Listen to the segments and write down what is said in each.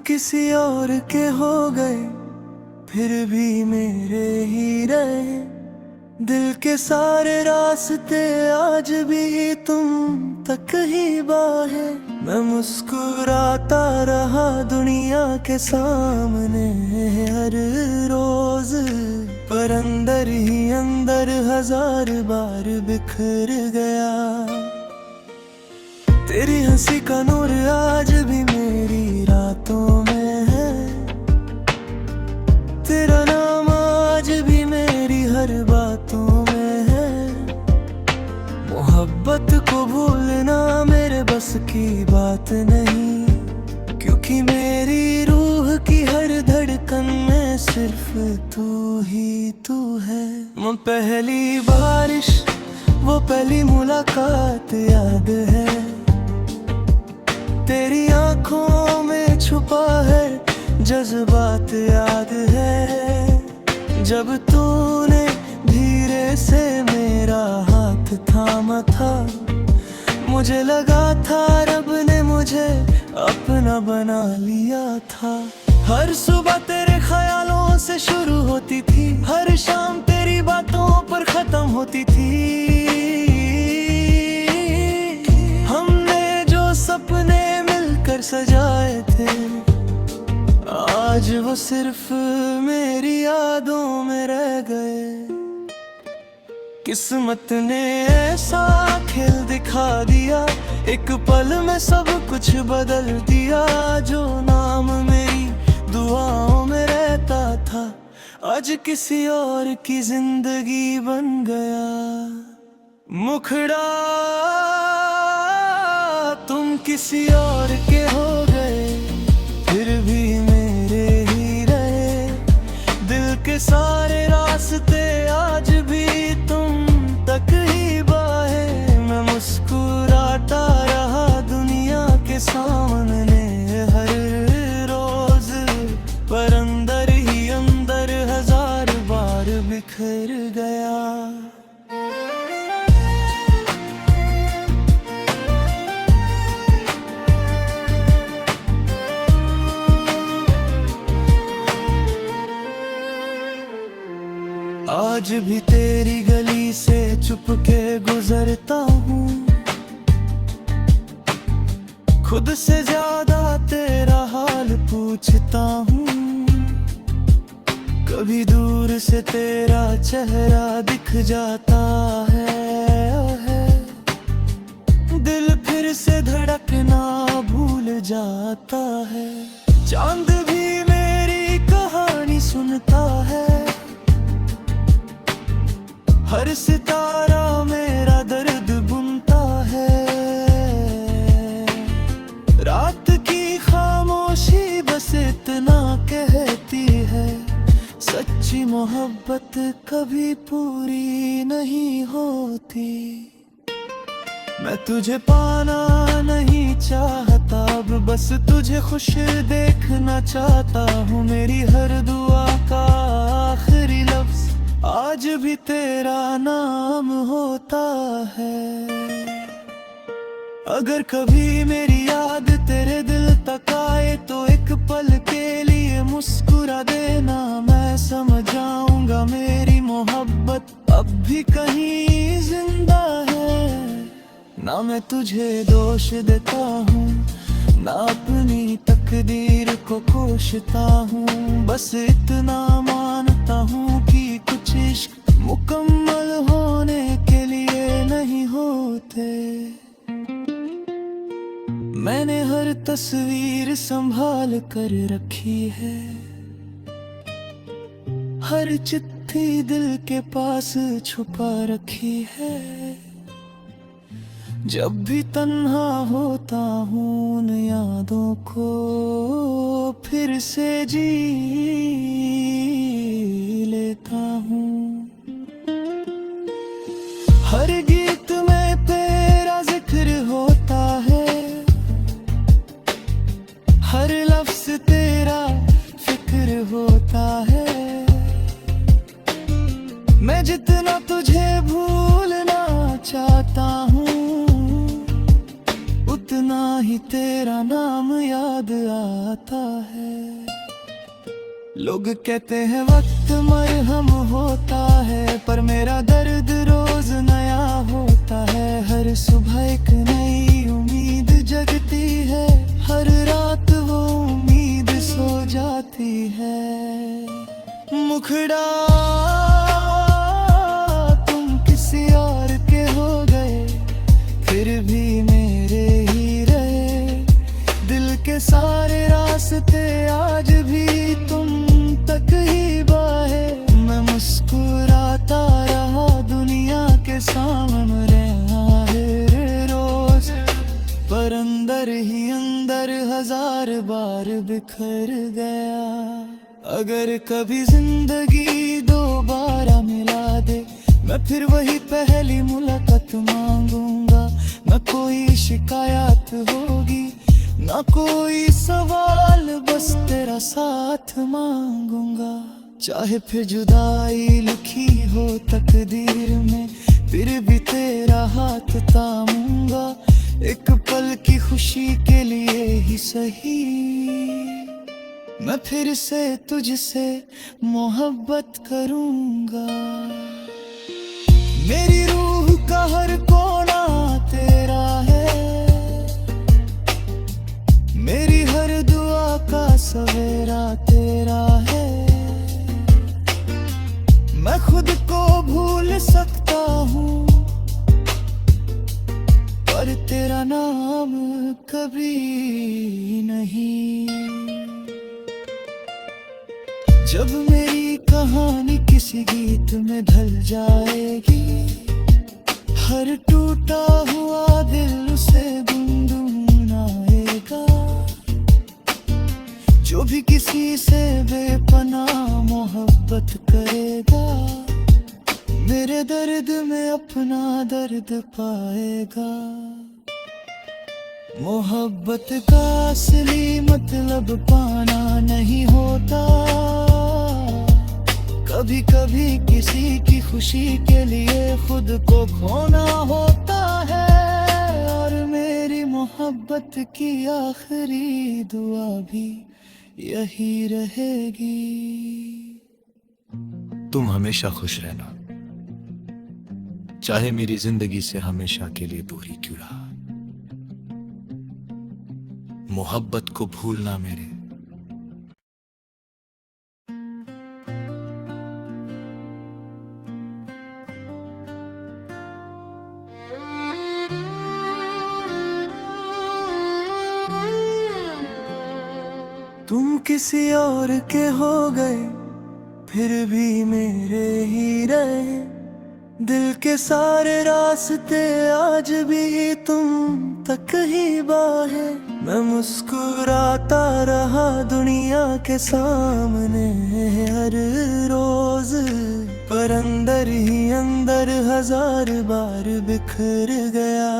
किसी और के हो गए फिर भी मेरे ही रहे। दिल के सारे रास्ते आज भी तुम तक ही बाहे। मैं मुस्कुराता रहा दुनिया के सामने हर रोज, पर अंदर ही अंदर हजार बार बिखर गया। तेरी हंसी का नूर आज भी मेरी रातों में है। तेरा नाम आज भी मेरी हर बातों में है। मोहब्बत को भूलना मेरे बस की बात नहीं, क्योंकि मेरी रूह की हर धड़कन में सिर्फ तू ही तू है। वो पहली बारिश, वो पहली मुलाकात याद है। तेरी आंखों में छुपा है जज्बात याद है। जब तूने धीरे से मेरा हाथ थामा था, मुझे लगा था रब ने मुझे अपना बना लिया था। हर सुबह तेरे ख्यालों से शुरू होती थी, हर शाम तेरी बातों पर खत्म होती थी। हमने जो सपने मिलकर सजाए थे, आज वो सिर्फ मेरी यादों में रह गए। किस्मत ने ऐसा खेल दिखा दिया, एक पल में सब कुछ बदल दिया। जो नाम मेरी दुआओं में रहता था, आज किसी और की जिंदगी बन गया। मुखड़ा तुम किसी और के हो गए फिर भी मेरे ही रहे। दिल के सारे रास्ते आज भी तुम तक ही बाहे। मैं मुस्कुराता रहा दुनिया के सामने हर रोज, पर अंदर ही अंदर हजार बार बिखर गया। आज भी तेरी गली से चुपके गुजरता हूँ, खुद से ज्यादा तेरा हाल पूछता हूँ। कभी दूर से तेरा चेहरा दिख जाता है, दिल फिर से धड़कना भूल जाता है। चांद भी मेरी कहानी सुनता है, हर सितारा मेरा दर्द बुनता है। रात की खामोशी बस इतना कहती है, सच्ची मोहब्बत कभी पूरी नहीं होती। मैं तुझे पाना नहीं चाहता, अब बस तुझे खुश देखना चाहता हूँ। मेरी हर दुआ का आखिरी लफ्ज आज भी तेरा नाम होता है। अगर कभी मेरी याद तेरे दिल तक आए तो एक पल के लिए मुस्कुरा देना। मैं समझ जाऊंगा मेरी मोहब्बत अब भी कहीं जिंदा है। ना मैं तुझे दोष देता हूँ, ना अपनी तकदीर को कोसता हूँ। बस इतना मानता हूँ कि कुछ इश्क मुकम्मल होने के लिए नहीं होते। मैंने हर तस्वीर संभाल कर रखी है, हर चिट्ठी दिल के पास छुपा रखी है। जब भी तन्हा होता हूँ उन यादों को फिर से जी लेता हूँ। हर गीत में तेरा जिक्र होता है, हर लफ्ज तेरा फिक्र होता है। मैं जितना तुझे भूलना चाहता हूँ, उतना ही तेरा नाम याद आता होता है। लोग कहते हैं वक्त मरहम होता है, पर मेरा दर्द रोज नया होता है। हर सुबह एक नई उम्मीद जगती है, हर रात वो उम्मीद सो जाती है। मुखड़ा तुम किसी और के हो गए, फिर भी मेरे ही रहे। दिल के सारे रास्ते आज भी तुम तक ही बाहे। मैं मुस्कुराता रहा दुनिया के सामने है रोज, पर अंदर ही अंदर हजार बार बिखर गया। अगर कभी जिंदगी दोबारा मिला दे, मैं फिर वही पहली मुलाकात मांगूंगा। न कोई शिकायत होगी, ना कोई सवाल, बस तेरा साथ मांगूंगा। चाहे फिर जुदाई लिखी हो तकदीर में, फिर भी तेरा हाथ थामूंगा। एक पल की खुशी के लिए ही सही, मैं फिर से तुझसे मोहब्बत करूंगा। मेरी रूह का हर कोना तेरा है, मेरी हर दुआ का सवेरा तेरा है। मैं खुद को भूल सकता हूँ, पर तेरा नाम कभी नहीं। जब मेरी कहानी किसी गीत में ढल जाएगी, हर टूटा हुआ दिल उसे गुनगुनाएगा। जो भी किसी से बेपनाह मोहब्बत करेगा, मेरे दर्द में अपना दर्द पाएगा। मोहब्बत का असली मतलब पाना नहीं होता, कभी कभी किसी की खुशी के लिए खुद को खोना होता है। और मेरी मोहब्बत की आखिरी दुआ भी यही रहेगी। तुम हमेशा खुश रहना, चाहे मेरी जिंदगी से हमेशा के लिए दूरी क्यों रहा। मोहब्बत को भूलना मेरे तुम किसी और के हो गए, फिर भी मेरे ही रहे। दिल के सारे रास्ते आज भी तुम तक ही बाहे। मैं मुस्कुराता रहा दुनिया के सामने हर रोज, पर अंदर ही अंदर हजार बार बिखर गया।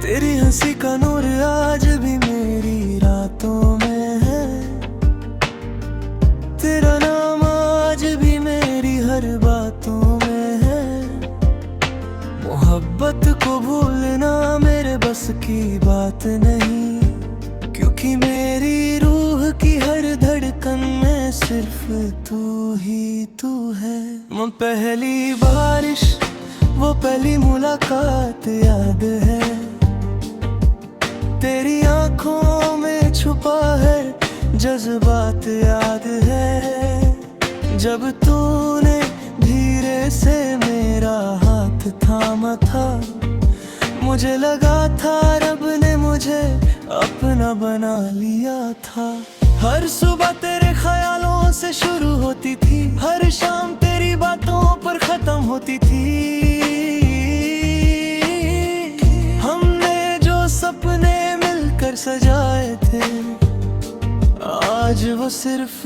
तेरी हंसी का नूर आज भी मेरी रातों में है, तेरा नाम आज भी मेरी हर बातों में है। मोहब्बत को भूलना मेरे बस की बात नहीं, क्योंकि मेरी रूह की हर धड़कन में सिर्फ तू ही तू है। वो पहली बारिश, वो पहली मुलाकात याद है, तेरी आंखों में छुपा है जज्बात याद है। जब तूने धीरे से मेरा हाथ थामा था, मुझे लगा था रब ने मुझे अपना बना लिया था। हर सुबह तेरे ख्यालों से शुरू होती थी, हर शाम तेरी बातों पर खत्म होती थी। हमने जो सपने मिलकर सजाए थे, आज वो सिर्फ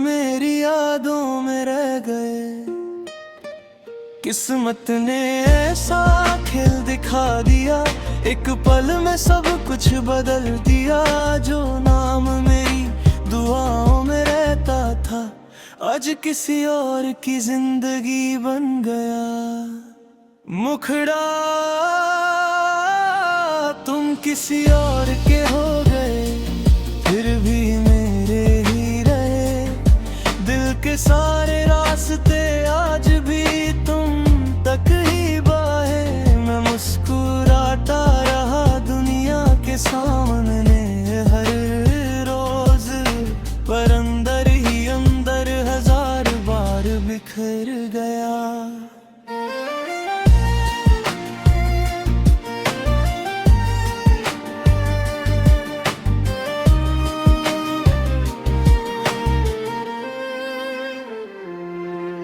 मेरी यादों में रह गए। किस्मत ने ऐसा खेल दिखा दिया, एक पल में सब कुछ बदल दिया। जो नाम मेरी दुआओं में रहता था, आज किसी और की जिंदगी बन गया। मुखड़ा तुम किसी और के हो गए, के सारे रास्ते आज भी तुम तक ही बाहे। मैं मुस्कुराता रहा दुनिया के सामने हर रोज, पर अंदर ही अंदर हजार बार बिखर गया।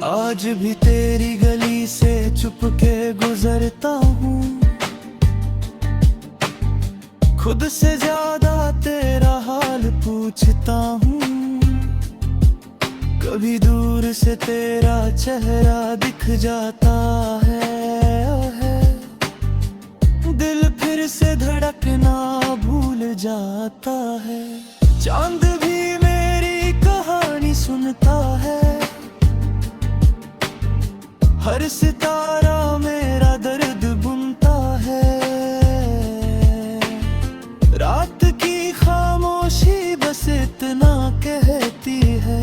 आज भी तेरी गली से चुपके गुजरता हूँ, खुद से ज्यादा तेरा हाल पूछता हूँ। कभी दूर से तेरा चेहरा दिख जाता है, दिल फिर से धड़कना भूल जाता है। चांद भी मेरी कहानी सुनता है, हर सितारा मेरा दर्द बुनता है। रात की खामोशी बस इतना कहती है,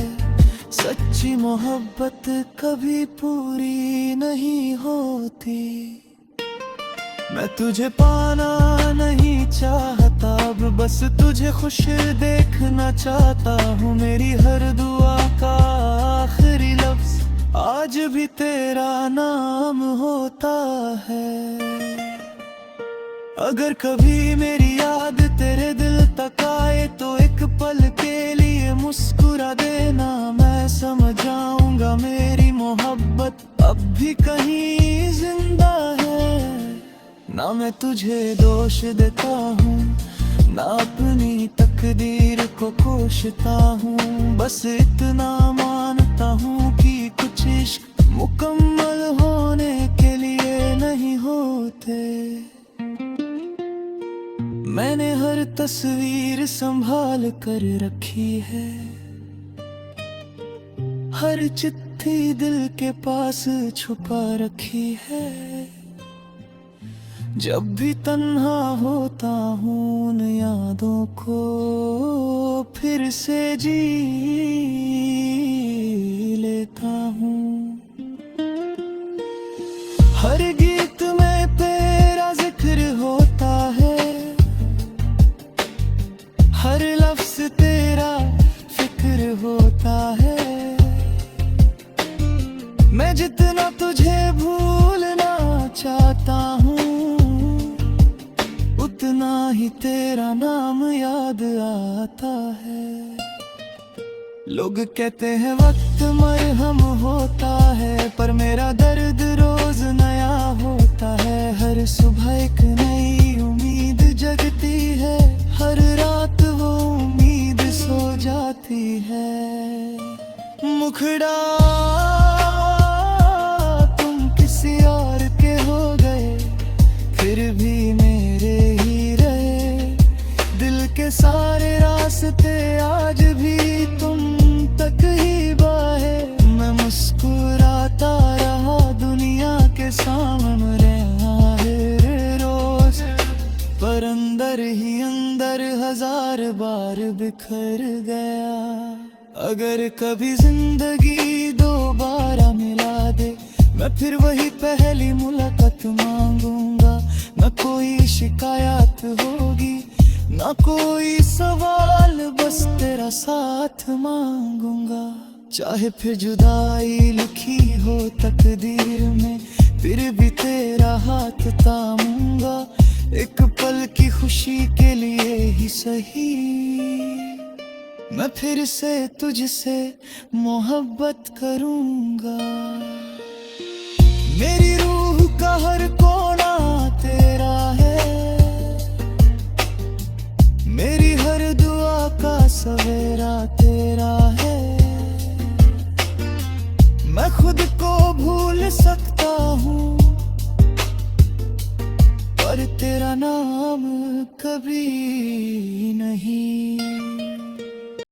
सच्ची मोहब्बत कभी पूरी नहीं होती। मैं तुझे पाना नहीं चाहता, अब बस तुझे खुश देखना चाहता हूँ। मेरी हर दुआ का आखिरी लफ्ज आज भी तेरा नाम होता है। अगर कभी मेरी याद तेरे दिल तक आए तो एक पल के लिए मुस्कुरा देना। मैं समझ जाऊंगा मेरी मोहब्बत अब भी कहीं जिंदा है। ना मैं तुझे दोष देता हूँ, ना अपनी तकदीर को कोसता हूँ। बस इतना मानता हूँ कि कुछ इश्क मुकम्मल होने के लिए नहीं होते। मैंने हर तस्वीर संभाल कर रखी है, हर चिट्ठी दिल के पास छुपा रखी है। जब भी तन्हा होता हूँ उन यादों को फिर से जी लेता हूँ। हर गीत में तेरा जिक्र होता है, हर लफ्ज तेरा फिक्र होता है। मैं जितना तुझे भूलना चाहता हूँ, उतना ही तेरा नाम याद आता है। लोग कहते हैं वक्त मरहम होता है, पर मेरा दर्द रोज नया होता है। हर सुबह एक नई उम्मीद जगती है, हर रात वो उम्मीद सो जाती है। मुखड़ा तुम किसी और के हो गए, फिर भी मेरे ही रहे। दिल के सारे रास्ते आज भी तुम तक ही बाहे। मैं मुस्कुराता रहा दुनिया के सामने हर रोज, पर अंदर ही अंदर हजार बार बिखर गया। अगर कभी जिंदगी दोबारा मिला दे, मैं फिर वही पहली मुलाकात मांगूंगा। न कोई शिकायत होगी, न कोई सवाल, बस तेरा साथ मांगूंगा। चाहे फिर जुदाई लिखी हो तकदीर में, फिर भी तेरा हाथ थामूंगा। एक पल की खुशी के लिए ही सही, मैं फिर से तुझसे मोहब्बत करूंगा। मेरी रूह का हर कोना तेरा है, मेरी हर दुआ का सवेरा तेरा है। मैं खुद को भूल सकता हूँ, पर तेरा नाम कभी नहीं।